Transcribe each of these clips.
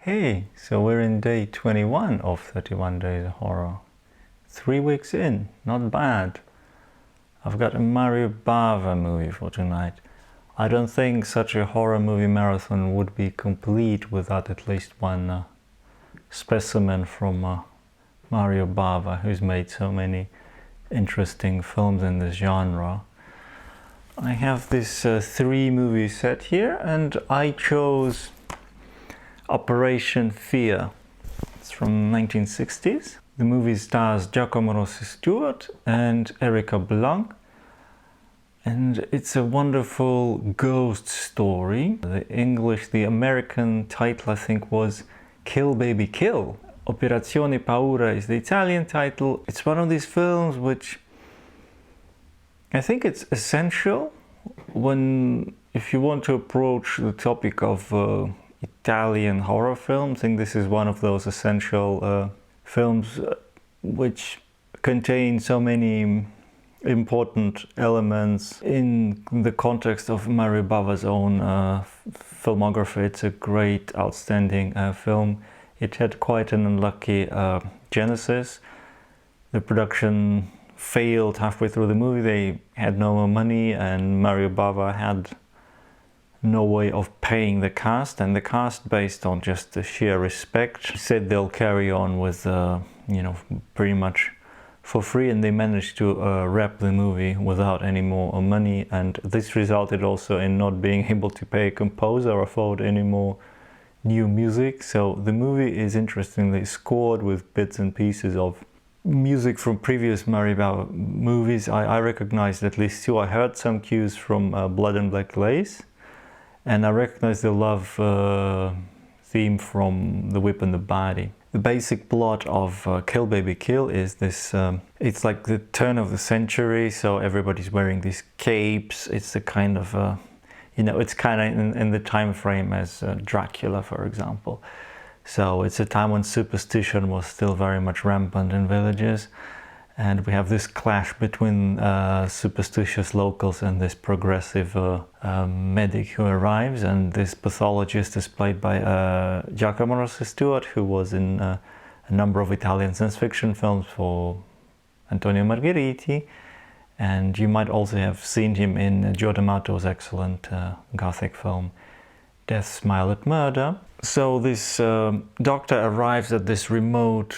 Okay, so we're in day 21 of 31 Days of Horror. 3 weeks in, not bad. I've got a Mario Bava movie for tonight. I don't think such a horror movie marathon would be complete without at least one specimen from Mario Bava, who's made so many interesting films in this genre. I have this 3 movie set here, and I chose Operation Fear. It's from 1960s. The movie stars Giacomo Rossi Stewart and Erika Blanc, and it's a wonderful ghost story. The American title I think was Kill Baby Kill. Operazione Paura is the Italian title. It's one of these films which I think it's essential if you want to approach the topic of Italian horror films. I think this is one of those essential films which contain so many important elements in the context of Mario Bava's own filmography. It's a great, outstanding film. It had quite an unlucky genesis. The production failed halfway through the movie. They had no more money, and Mario Bava had no way of paying the cast, and the cast, based on just the sheer respect, said they'll carry on with pretty much for free, and they managed to wrap the movie without any more money. And this resulted also in not being able to pay a composer or afford any more new music. So the movie is interestingly scored with bits and pieces of music from previous Mario Bava movies. I recognized at least 2. I heard some cues from Blood and Black Lace, and I recognized the love theme from The Whip and the Body. The basic plot of Kill Baby Kill is this, it's like the turn of the century, so everybody's wearing these capes. It's the kind of, it's kind of in the time frame as Dracula, for example. So it's a time when superstition was still very much rampant in villages, and we have this clash between superstitious locals and this progressive medic who arrives. And this pathologist is played by Giacomo Rossi Stewart, who was in a number of Italian science fiction films for Antonio Margheriti, and you might also have seen him in Joe D'Amato's excellent Gothic film Death Smile at Murder. So this doctor arrives at this remote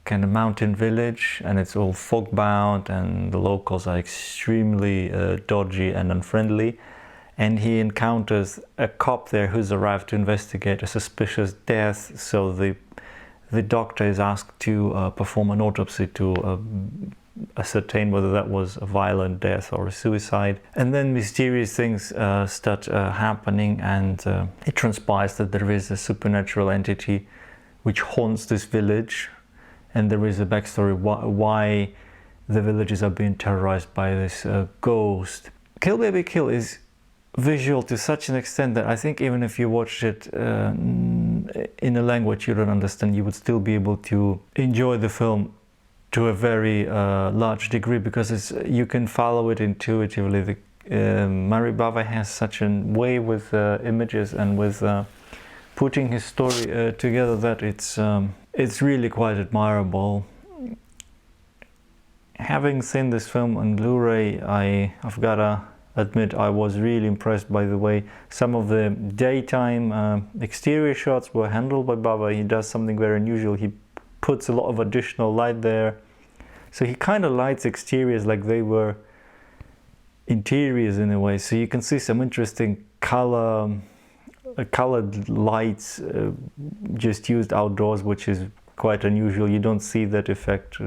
kind of mountain village, and it's all fog-bound, and the locals are extremely dodgy and unfriendly. And he encounters a cop there who's arrived to investigate a suspicious death. So the doctor is asked to perform an autopsy to ascertain whether that was a violent death or a suicide. And then mysterious things start happening, and it transpires that there is a supernatural entity which haunts this village, and there is a backstory why the villages are being terrorized by this ghost. Kill Baby Kill is visual to such an extent that I think even if you watched it in a language you don't understand, you would still be able to enjoy the film to a very large degree, because you can follow it intuitively. Mario Bava has such a way with images and with putting his story together that it's really quite admirable. Having seen this film on Blu-ray, I've gotta admit I was really impressed by the way some of the daytime exterior shots were handled by Bava. He does something very unusual. He puts a lot of additional light there, so he kind of lights exteriors like they were interiors in a way. So you can see some interesting colored lights just used outdoors, which is quite unusual. You don't see that effect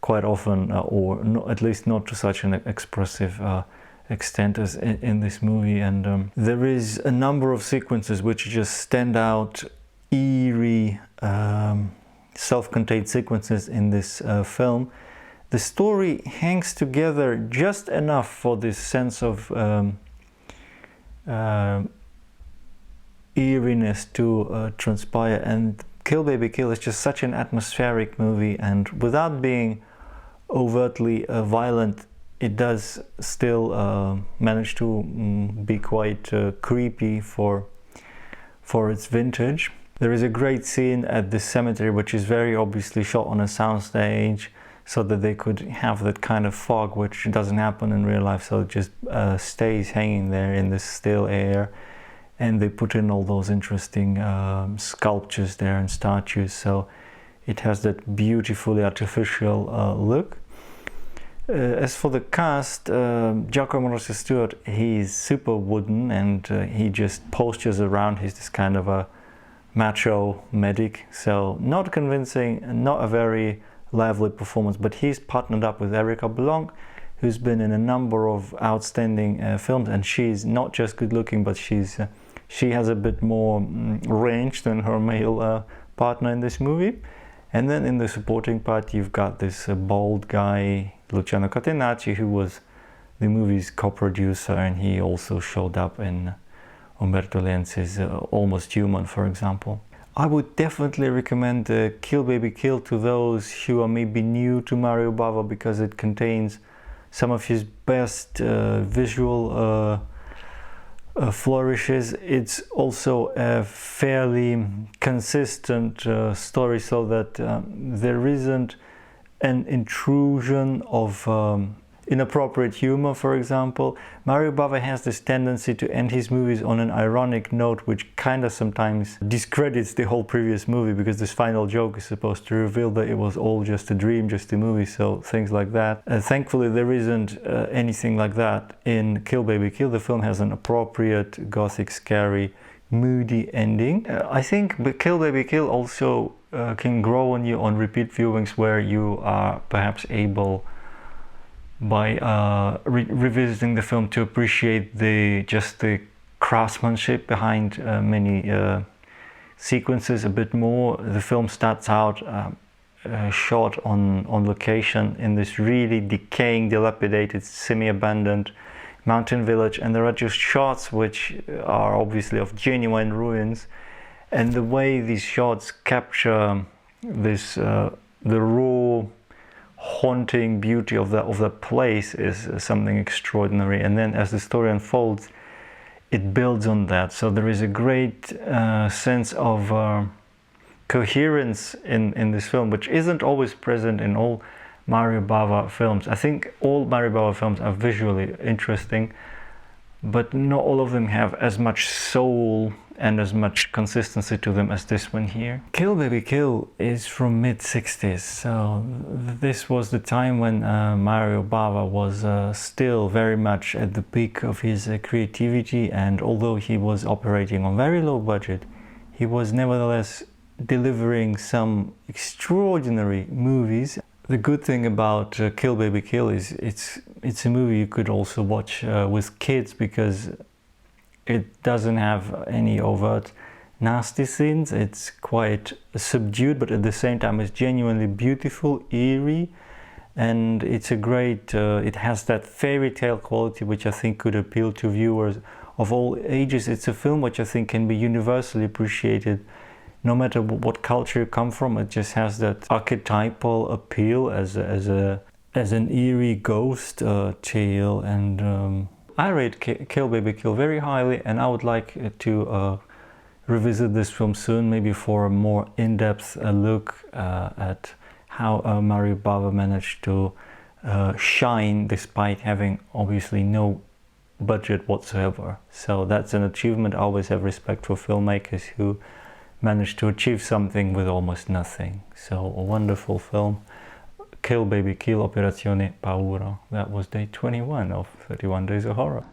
quite often, or at least not to such an expressive extent as in this movie. And there is a number of sequences which just stand out, eerie, self-contained sequences in this film. The story hangs together just enough for this sense of eeriness to transpire. And Kill Baby Kill is just such an atmospheric movie, and without being overtly violent, it does still manage to be quite creepy for its vintage. There is a great scene at the cemetery which is very obviously shot on a soundstage so that they could have that kind of fog which doesn't happen in real life, so it just stays hanging there in the still air. And they put in all those interesting sculptures there and statues, so it has that beautifully artificial look. As for the cast, Giacomo Rossi Stewart, he's super wooden, and he just postures around. He's this kind of a macho medic, so not convincing, not a very lively performance, but he's partnered up with Erika Blanc, who's been in a number of outstanding films, and she's not just good looking, but she has a bit more range than her male partner in this movie. And then in the supporting part, you've got this bald guy, Luciano Catenacci, who was the movie's co-producer, and he also showed up in Umberto Lenzi's Almost Human, for example. I would definitely recommend Kill Baby Kill to those who are maybe new to Mario Bava, because it contains some of his best visual flourishes. It's also a fairly consistent story, so that there isn't an intrusion of inappropriate humor, for example. Mario Bava has this tendency to end his movies on an ironic note, which kind of sometimes discredits the whole previous movie, because this final joke is supposed to reveal that it was all just a dream, just a movie, so things like that. Thankfully, there isn't anything like that in Kill Baby Kill. The film has an appropriate, gothic, scary, moody ending. I think Kill Baby Kill also can grow on you on repeat viewings, where you are perhaps able, by revisiting the film, to appreciate the craftsmanship behind many sequences a bit more. The film starts out shot on location in this really decaying, dilapidated, semi-abandoned mountain village, and there are just shots which are obviously of genuine ruins, and the way these shots capture this the raw, haunting beauty of the place is something extraordinary. And then as the story unfolds, it builds on that, so there is a great sense of coherence in this film, which isn't always present in all Mario Bava films. I think all Mario Bava films are visually interesting, but not all of them have as much soul and as much consistency to them as this one here. Kill Baby Kill is from mid-60s, so this was the time when Mario Bava was still very much at the peak of his creativity, and although he was operating on very low budget, he was nevertheless delivering some extraordinary movies. The good thing about Kill Baby Kill is it's a movie you could also watch with kids, because it doesn't have any overt nasty scenes. It's quite subdued, but at the same time it's genuinely beautiful, eerie, and it's a great, it has that fairy tale quality which I think could appeal to viewers of all ages. It's a film which I think can be universally appreciated no matter what culture you come from. It just has that archetypal appeal as an eerie ghost tale, and I rate Kill Baby Kill very highly, and I would like to revisit this film soon, maybe for a more in-depth look at how Mario Bava managed to shine despite having obviously no budget whatsoever. So that's an achievement. I always have respect for filmmakers who manage to achieve something with almost nothing. So a wonderful film. Kill Baby Kill, Operazione Paura. That was day 21 of 31 Days of Horror.